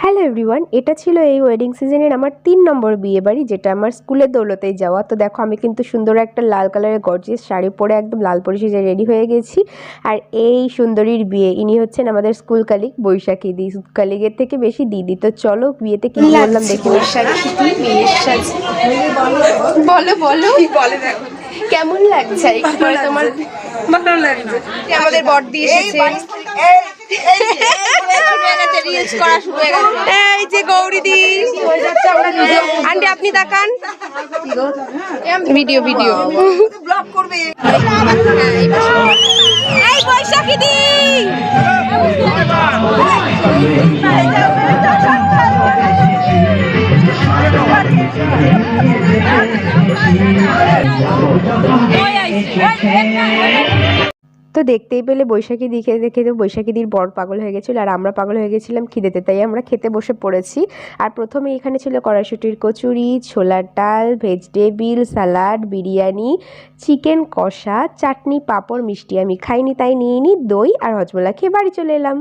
Hello everyone, এটা ছিল এই ওয়েডিং সিজনের আমার 3 নম্বর বিয়ে বাড়ি, যেটা আমার স্কুলের দৌলতেই যাওয়া। তো দেখো আমি কিন্তু সুন্দর একটা লাল কালারের গর্জিয়াস শাড়ি পরে একদম লাল পরে সেজে রেডি হয়ে গেছি। আর এই সুন্দরীর বিয়ে, ইনি হচ্ছেন আমাদের স্কুল কালিগ বৈশাখী দি, কালিগের থেকে বেশি দিদি। তো চলো বিয়েতে কি বললাম দেখি। বলো বলো কেমন লাগছে একটু করে তোমার? ভালো লাগছে। আমাদের বড়দি এসেছে, এই যে গৌরীদি। আন্টি আপনি তাকান, ভিডিও ভিডিও ব্লগ করবে। এই বৈশাখী দি, তো দেখতেই পেলে বৈশাখী দেখে দেখে তো বৈশাখীদির বড় পাগল হয়ে গেছিল, আর আমরা পাগল হয়ে গেছিলাম খিদেতে। তাই আমরা খেতে বসে পড়েছি। আর প্রথমে এখানে ছিল কড়াইশুঁটির কচুরি, ছোলার ডাল, ভেজিটেবিল সালাড, বিরিয়ানি, চিকেন কষা, চাটনি, পাঁপড়, মিষ্টি। আমি খাইনি তাই নিয়ে নিই দই আর হজমোলা খেয়ে বাড়ি চলে এলাম।